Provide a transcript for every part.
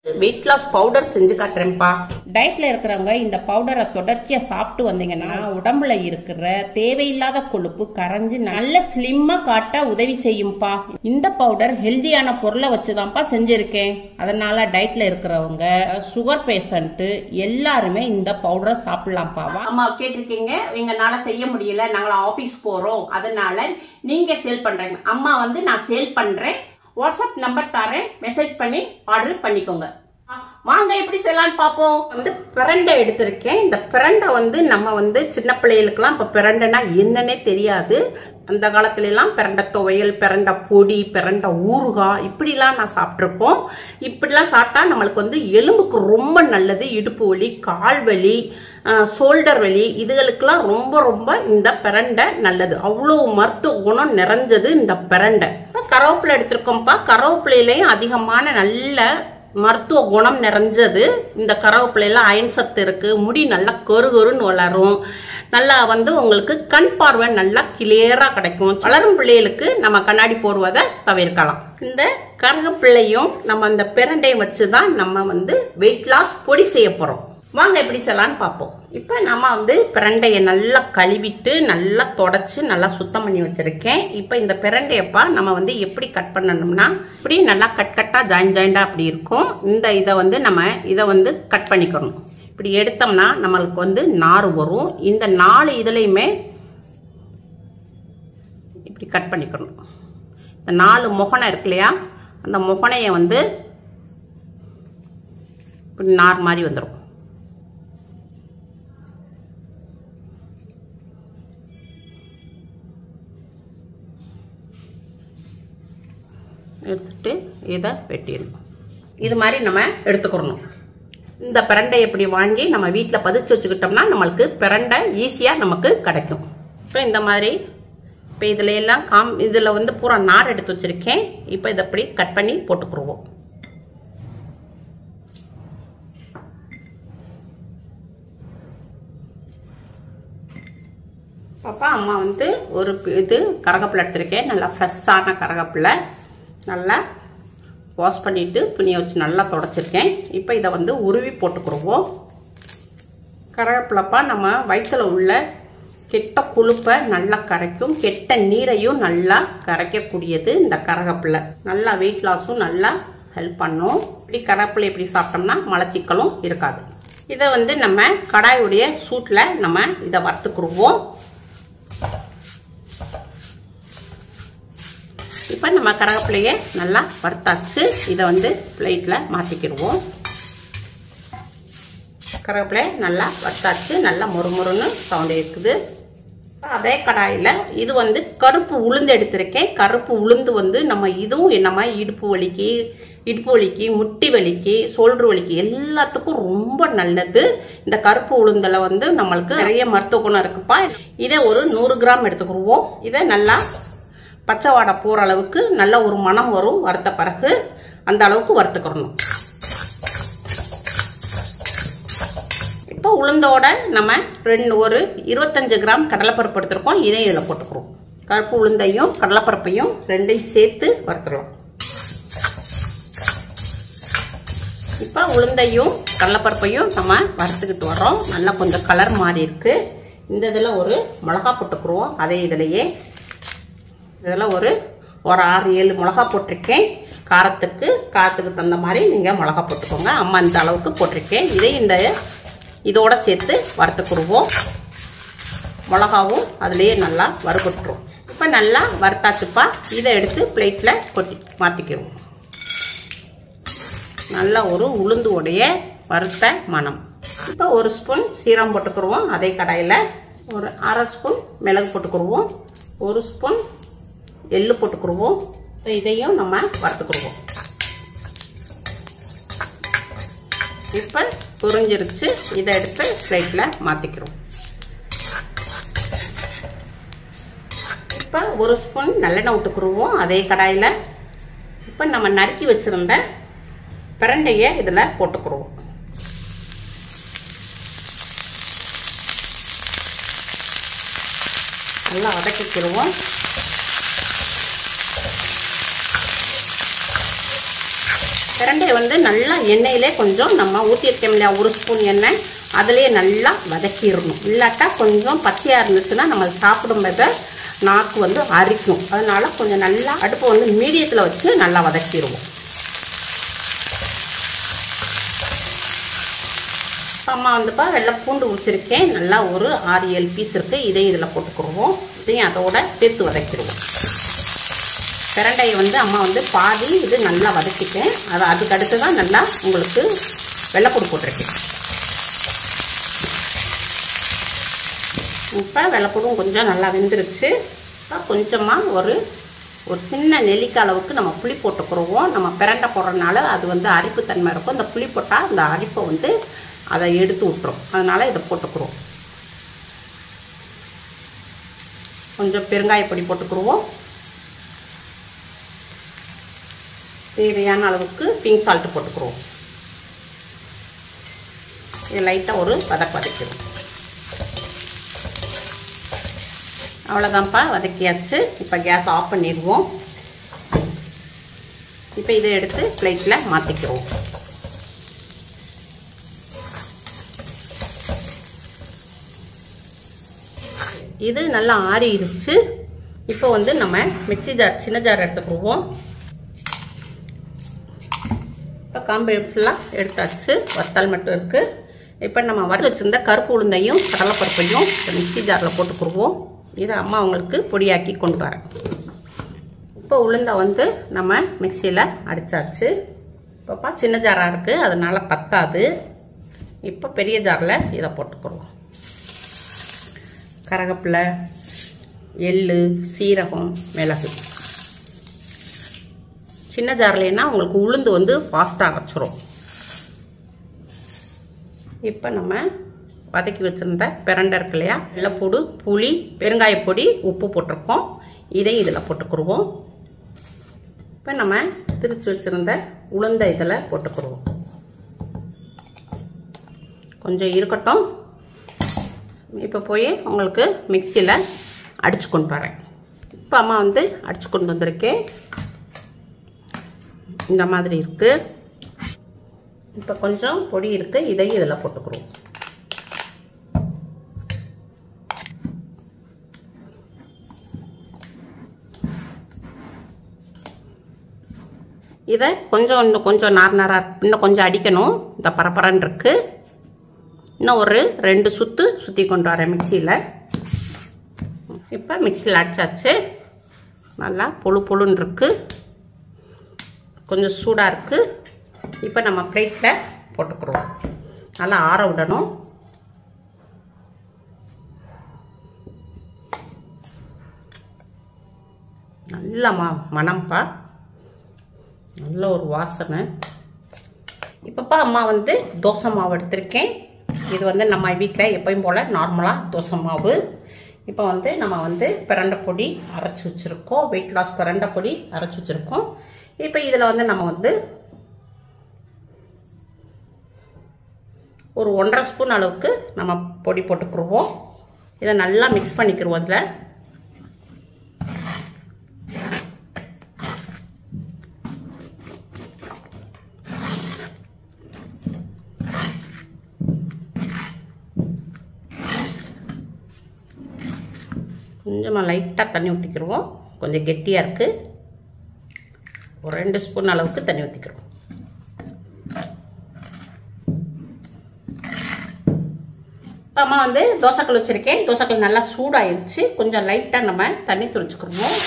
Weight loss powder செஞ்சு காட்டுறேன்ப்பா. டயட்ல இருக்கிறவங்க இந்த பவுடரை தொடர்ச்சியா சாப்பிட்டு வந்தீங்கன்னா உடம்புல இருக்கிற தேவையில்லாத கொழுப்பு கரைஞ்சு நல்ல ஸ்லிம்மா காட்ட உதவி செய்யும்பா. இந்த பவுடர் ஹெல்தியான பொருளை வச்சுதான்ப்பா செஞ்சிருக்கேன். அதனால டயட்ல இருக்கிறவங்க, சுகர் பேஷண்ட் எல்லாருமே இந்த பவுடரை சாப்பிடலாம்ப்பா. அம்மா கேட்டிருக்கீங்க, எங்கனால செய்ய முடியல, நாங்கள ஆபீஸ் போறோம், அதனால நீங்க சேல் பண்றீங்க. அம்மா நான் சேல் பண்றேன், வாட்ஸ்அப் நம்பர் தரேன், மெசேஜ் பண்ணி ஆர்டர் பண்ணிக்கோங்க. வாங்க எப்படி செய்யலாம்னு பாப்போம். பிரண்டை எடுத்திருக்கேன். இந்த பிரண்டை நம்ம சின்ன பிள்ளைகளுக்குலாம் இப்ப பிரண்டைனா என்னன்னே தெரியாது. அந்த காலத்துல எல்லாம் பிரண்டை துவையல், பிரண்டை பொடி, பிரண்டை ஊறுகாய் இப்படிலாம் நான் சாப்பிட்டுருப்போம். இப்படிலாம் சாப்பிட்டா நம்மளுக்கு எலும்புக்கு ரொம்ப நல்லது. இடுப்பு வலி, கால் வலி, ஷோல்டர் வலி இதுகளுக்கெல்லாம் ரொம்ப ரொம்ப இந்த பிரண்டை நல்லது. அவ்வளவு மருத்துவ குணம் நிறைஞ்சது இந்த பிரண்டை. கருவேப்பிலை எடுத்திருக்கோம்ப்பா. கருவேப்பிலையிலையும் அதிகமான நல்ல மருத்துவ குணம் நிறைஞ்சது. இந்த கருவேப்பிலையில அயன் சத்து இருக்கு. முடி நல்லா கருகருன்னு வளரும். நல்லா உங்களுக்கு கண் பார்வை நல்லா கிளியரா கிடைக்கும். வளரும் பிள்ளைகளுக்கு நம்ம கண்ணாடி போடுவதை தவிர்க்கலாம். இந்த கருவேப்பிலையும் நம்ம இந்த பிரண்டையும் வச்சுதான் நம்ம வெயிட் லாஸ் பொடி செய்ய போறோம். வாங்க எப்படி செய்யலாம்னு பார்ப்போம். இப்ப நம்ம பிரண்டையை நல்லா கழுவிட்டு நல்லா தொடச்சு நல்லா சுத்தம் பண்ணி வச்சிருக்கேன். இப்ப இந்த பிரண்டையப்பா நம்ம எப்படி கட் பண்ணணும்னா, இப்படி நல்லா கட்டா ஜாயிண்டா அப்படி இருக்கும். இந்த இதை நம்ம இதை கட் பண்ணிக்கணும். இப்படி எடுத்தோம்னா நம்மளுக்கு நார் வரும். இந்த 4 இதுலையுமே இப்படி கட் பண்ணிக்கணும். இந்த 4 முகனை இருக்கு இல்லையா, அந்த முகனைய இப்படி நார் மாதிரி வந்துடும். எடுத்துட்டு இதை வெட்டிடணும். இது மாதிரி நம்ம எடுத்துக்கிறணும். இந்த பிரண்டை எப்படி வாங்கி நம்ம வீட்டில் பதிச்சு வச்சுக்கிட்டோம்னா நம்மளுக்கு பிரண்டை ஈஸியா நமக்கு கிடைக்கும். இப்போ இந்த மாதிரி இப்போ இதுல எல்லாம் இதுல பூரா நார் எடுத்து வச்சிருக்கேன். இப்போ இதை அப்படி கட் பண்ணி போட்டுக்குருவோம். பாப்பா அம்மா ஒரு இது கருவேப்பிலை எடுத்திருக்கேன். நல்லா ஃப்ரெஷ்ஷான கருவேப்பிலை. நல்லா வாஷ் பண்ணிட்டு துணியை வச்சு நல்லா தொடச்சிருக்கேன். இப்போ இதை உருவி போட்டுக்குருவோம். கருவேப்பிலைப்பா நம்ம வயிற்றுல உள்ள கெட்ட கொழுப்பை நல்லா கரைக்கும். கெட்ட நீரையும் நல்லா கரைக்கக்கூடியது இந்த கருவேப்பிலை. நல்லா வெயிட் லாஸும் நல்லா ஹெல்ப் பண்ணும். இப்படி கருவேப்பிலை எப்படி சாப்பிட்டோம்னா மலச்சிக்கலும் இருக்காது. இதை நம்ம கடாயுடைய சூட்டில் நம்ம இதை வறுத்துக்குருவோம். இப்போ நம்ம கருவேப்பிலையை நல்லா வறுத்தாச்சு. இதை பிளேட்டில் மாற்றிக்கிடுவோம். கருவேப்பிலை நல்லா வறுத்தாச்சு. நல்லா மொறுமொறுன்னு சவுண்ட் இருக்குது. அதே கடாயில் இது கருப்பு உளுந்து எடுத்திருக்கேன். கருப்பு உளுந்து நம்ம இதுவும் நம்ம இடுப்பு வலிக்கு, முட்டி வலிக்கு, ஷோல்டர் வலிக்கு எல்லாத்துக்கும் ரொம்ப நல்லது. இந்த கருப்பு உளுந்துல நம்மளுக்கு நிறைய மருத்துவ குணம் இருக்குப்பா. இதை ஒரு 100 கிராம் எடுத்துக்கிடுவோம். இதை நல்லா பச்சை வாடை போற அளவுக்கு நல்ல ஒரு மணம் வரும். வறுத்த பிறகு அந்த அளவுக்கு வறுத்துக்கிறணும். இப்போ உளுந்தோட நம்ம ஒரு 25 கிராம் கடலைப்பருப்பு எடுத்திருக்கோம். இதை இதில் போட்டுக்கிறோம். கருப்பு உளுந்தையும் கடலைப்பருப்பையும் ரெண்டையும் சேர்த்து வறுத்துடலாம். இப்போ உளுந்தையும் கடலைப்பருப்பையும் நம்ம வறுத்துக்கிட்டு வர்றோம். நல்லா கொஞ்சம் கலர் மாறி இருக்கு. இந்த இதில் ஒரு மிளகா போட்டுக்குருவோம். அதே இதிலேயே இதில் ஒரு 6-7 மிளகா போட்டிருக்கேன். காரத்துக்கு தகுந்த மாதிரி நீங்கள் மிளகா போட்டுக்கோங்க. அம்மா இந்த அளவுக்கு போட்டிருக்கேன். இதோட சேர்த்து வறுத்துக்குருவோம். மிளகாவும் அதுலேயே நல்லா வறுபட்டுரும். இப்போ நல்லா வறுத்தாச்சுப்பா. இதை எடுத்து பிளேட்டில் கொட்டி மாற்றிக்கிடுவோம். நல்லா ஒரு உளுந்து உடைய வறுத்த மணம். இப்போ ஒரு ஸ்பூன் சீரகம் போட்டுக்குருவோம். அதே கடாயில் ஒரு 1/2 ஸ்பூன் மிளகு போட்டுக்குருவோம். 1 ஸ்பூன் எள்ளு போட்டுக்குருவோம். இதையும் நம்ம வறுத்துக்குருவோம். இப்போ புரிஞ்சிருச்சு. இதை எடுத்து பிளேட்ல மாத்திக்கிறோம். இப்போ 1 ஸ்பூன் நல்லெண்ணெய் விட்டுக்குருவோம். அதே கடாயில இப்போ நம்ம நறுக்கி வச்சிருந்த பிரண்டையை இதுல போட்டுக்குருவோம். நல்லா வதக்கிக்கிடுவோம். பிரண்டையை வந்து நல்லா எண்ணெயிலே கொஞ்சம் நம்ம ஊற்றிருக்கோம் இல்லையா, 1 ஸ்பூன் எண்ணெய், அதிலே நல்லா வதக்கிடணும். இல்லாட்டா கொஞ்சம் பச்சையாக இருந்துச்சுன்னா நம்ம சாப்பிடும்போது நாக்கு வந்து அரிக்கும். அதனால கொஞ்சம் நல்லா அடுப்பை வந்து மீடியத்தில் வச்சு நல்லா வதக்கிடுவோம். அம்மா வந்துப்பா வெள்ளை பூண்டு ஊற்றிருக்கேன். நல்லா ஒரு 6-7 பீஸ் இருக்குது. இதையும் இதில் போட்டுக்கிடுவோம். இதையும் அதோட சேர்த்து வதக்கிடுவோம். பிரண்டையை வந்து அம்மா வந்து பாதி இது நல்லா வதக்கிட்டேன். அதுக்கு அடுத்து தான் நல்லா உங்களுக்கு வெள்ளைப்பூடு போட்டிருக்கேன். இப்போ வெள்ளைப்பூடும் கொஞ்சம் நல்லா வெந்துருச்சு. இப்போ கொஞ்சமாக ஒரு சின்ன நெல்லிக்காய் அளவுக்கு நம்ம புளி போட்டுக்கிடுவோம். நம்ம பிரண்டை போடுறதுனால அது வந்து அரிப்புத்தன்மை இருக்கும். இந்த புளி போட்டால் அந்த அரிப்பை வந்து அதை எடுத்து விட்டுரும். அதனால் இதை போட்டுக்கிறோம். கொஞ்சம் பெருங்காயப்பொடி போட்டுக்கிடுவோம். தேவையான அளவுக்கு பிங்க் சால்ட்டு போட்டுக்கிறோம். இது லைட்டாக ஒரு வதக்கிடுவோம். அவ்வளோதான்ப்பா, வதக்கியாச்சு. இப்போ கேஸ் ஆஃப் பண்ணிடுவோம். இப்போ இதை எடுத்து பிளேட்டில் மாற்றிக்கிறோம். இது நல்லா ஆறிடுச்சு. இப்போ வந்து நம்ம மிக்ஸி ஜார், சின்ன ஜார் எடுத்துக்குவோம். இப்போ காம்பு ஃபுல்லாக எடுத்தாச்சு. வத்தல் மட்டும் இருக்குது. இப்போ நம்ம வறுத்து வச்சுருந்த கருப்பு உளுந்தையும் கடலைப்பருப்பையும் மிக்ஸி ஜாரில் போட்டுக்குருவோம். இதை அம்மா அவங்களுக்கு பொடியாக்கி கொண்டு வரேன். இப்போ உளுந்தை வந்து நம்ம மிக்சியில் அடித்தாச்சு. இப்போப்பா சின்ன ஜாராக இருக்குது, அதனால் பத்தாது. இப்போ பெரிய ஜாரில் இதை போட்டுக்குருவோம். கரகப்பிலை, எள்ளு, சீரகம், மிளகு. சின்ன ஜார்லேன்னா உங்களுக்கு உளுந்து வந்து ஃபாஸ்ட்டாக அரைச்சிரும். இப்போ நம்ம வதக்கி வச்சுருந்த பிரண்டை இருக்கு இல்லையா, வெள்ளைப்பூடு, புளி, பெருங்காயப்பொடி, உப்பு போட்டிருக்கோம். இதையும் இதில் போட்டுக்குருவோம். இப்போ நம்ம திரிச்சு வச்சுருந்த உளுந்த இதில் போட்டுக்குருவோம். கொஞ்சம் இருக்கட்டும். இப்போ போய் உங்களுக்கு மிக்சியில் அடித்து கொண்டு வரேன். இப்போ அம்மா வந்து அடித்து கொண்டு வந்திருக்கேன். இந்த மாதிரி இருக்குது. இப்போ கொஞ்சம் பொடி இருக்குது. இதையும் இதில் போட்டுக்கிறோம். இதை இன்னும் கொஞ்சம் இன்னும் கொஞ்சம் அடிக்கணும். இந்த பரப்பரன்னு இருக்குது. இன்னும் ஒரு 2 சுற்று சுற்றி கொண்டு வரேன் மிக்சியில். இப்போ மிக்சியில் அடித்தாச்சு. நல்லா பொழுன்னு இருக்குது. கொஞ்சம் சூடாக இருக்குது. இப்போ நம்ம பிளேட்டில் போட்டுக்கிறோம். நல்லா ஆற விடணும். நல்ல மணம்ப்பா, நல்ல ஒரு வாசனை. இப்போப்பா அம்மா வந்து தோசை மாவு எடுத்திருக்கேன். இது வந்து நம்ம வீட்டில் எப்பயும் போல் நார்மலாக தோசை மாவு. இப்போ வந்து நம்ம வந்து பிரண்டை பொடி அரைச்சி வச்சுருக்கோம். வெயிட் லாஸ் பிரண்டை பொடி அரைச்சி வச்சுருக்கோம். இப்போ இதில் வந்து நம்ம வந்து ஒரு 1.5 ஸ்பூன் அளவுக்கு நம்ம பொடி போட்டுக்கிடுவோம். இதை நல்லா மிக்ஸ் பண்ணிக்கிடுவோம். அதில் கொஞ்சமாக லைட்டாக தண்ணி ஊற்றிக்கிடுவோம். கொஞ்சம் கெட்டியாக இருக்குது. ஒரு 2 ஸ்பூன் அளவுக்கு தண்ணி ஊற்றிக்கிடுவோம். அம்மா வந்து தோசைக்கல் வச்சுருக்கேன். தோசைக்கல் நல்லா சூடாகிடுச்சு. கொஞ்சம் லைட்டாக நம்ம தண்ணி தெளிச்சுக்கிடுவோம்.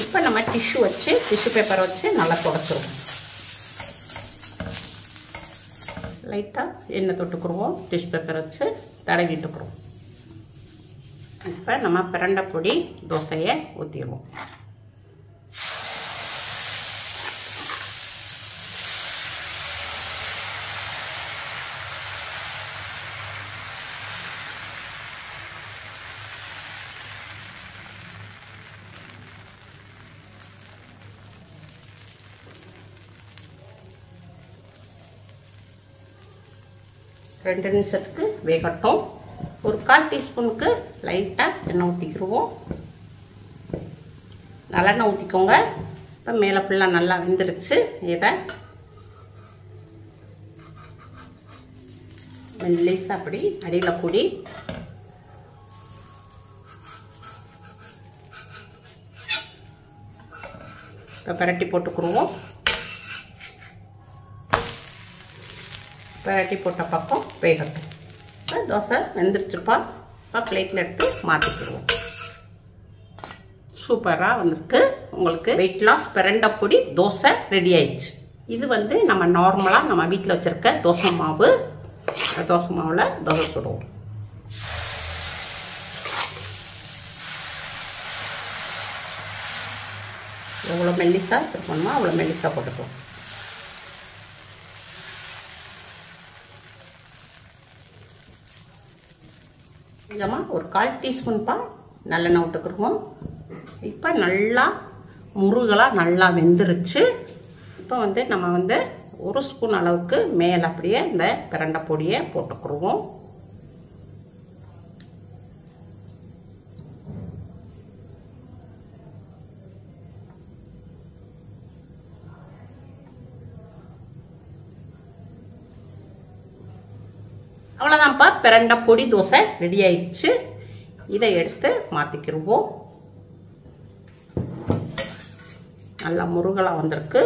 இப்போ நம்ம டிஷ்யூ பேப்பரை வச்சு நல்லா துடைச்சிருவோம். லைட்டாக எண்ணெய் தொட்டுக்கிடுவோம். டிஷ்யூ பேப்பரை வச்சு தடவிட்டுக்கிறோம். இப்போ நம்ம பிரண்டை பொடி தோசையை ஊற்றிடுவோம். ரெண்டு நிமிஷத்துக்கு வேகட்டும். ஒரு 1/4 டீஸ்பூனுக்கு லைட்டாக எண்ணெய் ஊற்றிக்கிடுவோம். நல்லெண்ணெய் ஊற்றிக்கோங்க. இப்போ மேலே ஃபுல்லாக நல்லா வெந்துருச்சு. இதை மெல்லிசா அப்படி அடியில் கூடி இப்போ பிரட்டி போட்டுக்குருவோம். பிரட்டி போட்ட பக்கம் வேகட்டும். இப்போ தோசை வெந்துருச்சுப்பா. இப்போ பிளேட்டில் எடுத்து மாற்றிக்கிடுவோம். சூப்பராக வந்திருக்கு. உங்களுக்கு வெயிட் லாஸ் பிரண்டை பொடி தோசை ரெடி ஆயிடுச்சு. இது வந்து நம்ம நார்மலாக நம்ம வீட்டில் வச்சுருக்க தோசை மாவு. தோசை மாவில் தோசை சுடுவோம். எவ்வளோ மெல்லிசா இருக்கணுமோ அவ்வளோ மெல்லிசா போட்டுக்குவோம். கொஞ்சமாக ஒரு 1/4 டீஸ்பூன்ப்பா நல்லெண்ணெய் விட்டுக்குருவோம். இப்போ நல்லா முருகலாக நல்லா வெந்துருச்சு. இப்போ வந்து நம்ம வந்து 1 ஸ்பூன் அளவுக்கு மேலே அப்படியே இந்த பிரண்டை பொடியை போட்டுக்குருவோம். அவ்வளோதான்ப்பா, பிரண்டை பொடி தோசை ரெடி ஆயிடுச்சு. இதை எடுத்து மாற்றிக்கிடுவோம். நல்லா முருகலாக வந்திருக்கு.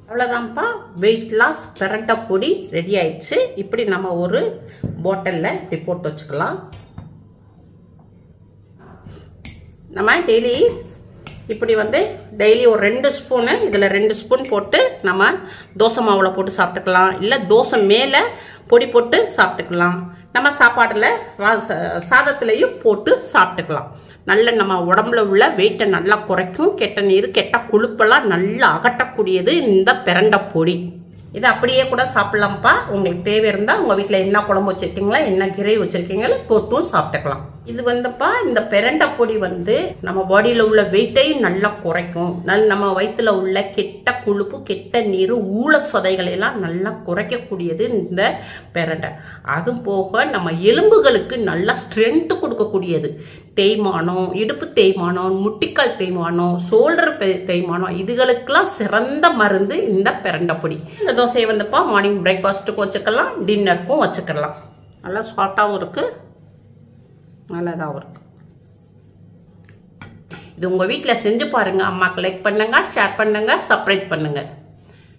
அவ்வளோதான்ப்பா, வெயிட் லாஸ் பிரண்டை பொடி ரெடி ஆயிடுச்சு. இப்படி நம்ம ஒரு பாட்டிலில் இப்படி போட்டு வச்சுக்கலாம். நம்ம டெய்லி இப்படி வந்து டெய்லி ஒரு 2 ஸ்பூனு இதில் 2 ஸ்பூன் போட்டு நம்ம தோசை மாவில் போட்டு சாப்பிட்டுக்கலாம். இல்லை தோசை மேலே பொடி போட்டு சாப்பிட்டுக்கலாம். நம்ம சாப்பாட்டில் சாதத்துலேயும் போட்டு சாப்பிட்டுக்கலாம். நல்ல நம்ம உடம்புல உள்ள வெயிட்டை நல்லா குறைக்கும். கெட்ட நீர் கெட்ட கொழுப்பெல்லாம் நல்லா அகற்றக்கூடியது இந்த பிரண்டை பொடி. இதை அப்படியே கூட சாப்பிடலாம்ப்பா. உங்களுக்கு தேவை இருந்தால் உங்கள் வீட்டில் என்ன குழம்பு வச்சுருக்கீங்களா, என்ன கிரேவி வச்சுருக்கீங்களோ தொட்டும் சாப்பிட்டுக்கலாம். இது வந்துப்பா இந்த பிரண்டை பொடி வந்து நம்ம பாடியில் உள்ள வெயிட்டையும் நல்லா குறைக்கும். நம்ம வயிற்றுல உள்ள கெட்ட கொழுப்பு கெட்ட நீர் ஊழ சதைகளை எல்லாம் நல்லா குறைக்கக்கூடியது இந்த பிரண்டை. அது போக நம்ம எலும்புகளுக்கு நல்லா ஸ்ட்ரென்த் கொடுக்கக்கூடியது. தேய்மானம், இடுப்பு தேய்மானம், முட்டிக்கால் தேய்மானம், ஷோல்டர் தேய்மானம், இதுகளுக்கெல்லாம் சிறந்த மருந்து இந்த பிரண்டை பொடி. இந்த தோசையை வந்துப்பா மார்னிங் பிரேக்ஃபாஸ்ட்டுக்கும் வச்சுக்கலாம், டின்னருக்கும் வச்சுக்கலாம். நல்லா சாஃப்டாகவும் இருக்கு, நல்லதாகவும் இருக்கு. இது உங்க வீட்டில் செஞ்சு பாருங்க. அம்மாக்கு லைக் பண்ணுங்க, ஷேர் பண்ணுங்க, சப்ஸ்கிரைப் பண்ணுங்க.